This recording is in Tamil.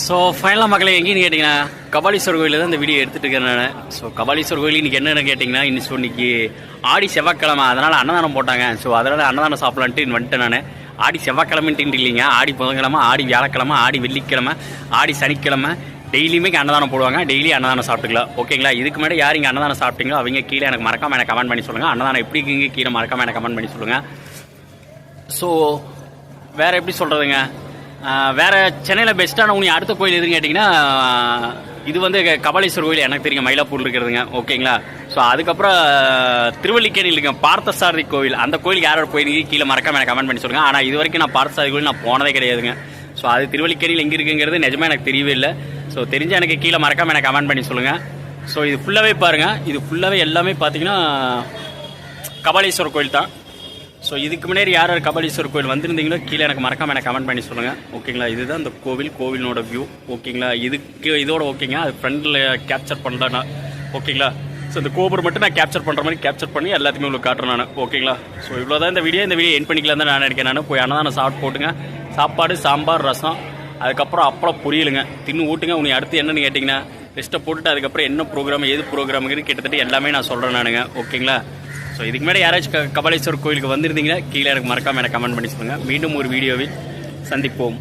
ஸோ ஃபைனலாக மக்களை எங்கேன்னு கேட்டிங்கன்னா கபாலீஸ்வரர் கோயிலில் தான் இந்த வீடியோ எடுத்துகிட்டு இருக்கேன் நான். ஸோ கபாலீஸ்வரர் கோயில் இன்றைக்கி என்னென்னு கேட்டிங்கன்னா இன்னைக்கு ஆடி செவ்வாய்க்கிழமை, அதனால் அன்னதானம் போட்டாங்க. ஸோ அதனால் அன்னதானம் சாப்பிட்லான்ட்டு வந்துட்டேன் நான். ஆடி செவ்வாய்க்கிழமைன்ட்டு இல்லைங்க, ஆடி புதன்கிழமை, ஆடி வியாழக்கிழமை, ஆடி வெள்ளிக்கிழமை, ஆடி சனிக்கிழமை டெய்லியுமே அன்னதானம் போடுவாங்க. டெய்லி அன்னதானம் சாப்பிட்டுக்கலாம், ஓகேங்களா? இதுக்கு முன்னாடி யார் இங்கே அன்னதானம் சாப்பிட்டீங்களோ அவங்க கீழே எனக்கு மறக்காமல் எனக்கு கமெண்ட் பண்ணி சொல்லுங்கள். அன்னதானம் எப்படி இருக்கீங்க கீழே மறக்காமல் எனக்கு கமெண்ட் பண்ணி சொல்லுங்கள். ஸோ வேறு எப்படி சொல்கிறதுங்க, வேறு சென்னையில் பெஸ்ட்டான உனி அடுத்த கோயில் எதுன்னு கேட்டிங்கன்னா இது வந்து கபாலீஸ்வரர் கோயில் எனக்கு தெரியும், மயிலாப்பூர் இருக்கிறதுங்க, ஓகேங்களா? ஸோ அதுக்கப்புறம் திருவல்லிக்கேணியில் இருக்க பார்த்தசாரதி கோவில், அந்த கோயிலுக்கு யாரோட போயிருக்கீங்க கீழே மறக்காமல் எனக்கு கமெண்ட் பண்ணி சொல்லுங்கள். ஆனால் இது வரைக்கும் நான் பார்த்தசாரதி கோயில் நான் போனதே கிடையாதுங்க. ஸோ அது திருவல்லிக்கேணியில் எங்கே இருக்குங்கிறது நிஜமாக எனக்கு தெரியவே இல்லை. ஸோ தெரிஞ்ச எனக்கு கீழே மறக்காமல் எனக்கு கமெண்ட் பண்ணி சொல்லுங்கள். ஸோ இது ஃபுல்லாகவே பாருங்கள், இது ஃபுல்லாகவே எல்லாமே பார்த்தீங்கன்னா கபாலீஸ்வரர் கோயில் தான். ஸோ இதுக்கு முன்னாடி யார் யார் கபாலீஸ்வரர் கோயில் வந்திருந்தீங்களோ கீழே எனக்கு மறக்காமல் எனக்கு கமெண்ட் பண்ணி சொல்லுங்கள், ஓகேங்களா? இதுதான் இந்த கோவிலோட வியூ, ஓகேங்களா? இதோட ஓகேங்க, அது ஃப்ரண்டில் கேப்சர் பண்ணலாம், ஓகேங்களா? ஸோ இந்த கோபுரம் மட்டும் நான் கேப்சர் பண்ணுற மாதிரி கேப்சர் பண்ணி எல்லாத்தையுமே உங்களுக்கு காட்டுறேன் நான், ஓகேங்களா? ஸோ இவ்வளோ தான் இந்த வீடியோ எண்ட் பண்ணிக்கலாம் தான் நான் நினைக்கிறேன். நான் போய் அன்னதானம் சாப்பிட்டு போட்டுங்க, சாப்பாடு சாம்பார் ரசம் அதுக்கப்புறம் அப்புறம் பொரியலுங்க தின்னு ஊட்டுங்க. உனக்கு அடுத்து என்னென்னு கேட்டிங்கன்னா லிஸ்ட்டை போட்டுட்டு அதுக்கப்புறம் என்ன ப்ரோக்ராம் ஏது ப்ரோக்ராமுக்குன்னு கிட்டத்தட்ட எல்லாமே நான் சொல்கிறேன் நானுங்க, ஓகேங்களா? ஸோ இதுக்கு மேலே யாராச்சும் கபாலீஸ்வரர் கோயிலுக்கு வந்திருந்தீங்கன்னா கீழே எனக்கு மறக்காமல் எனக்கு கமெண்ட் பண்ணி சொல்லுங்கள். மீண்டும் ஒரு வீடியோவில் சந்திப்போம்.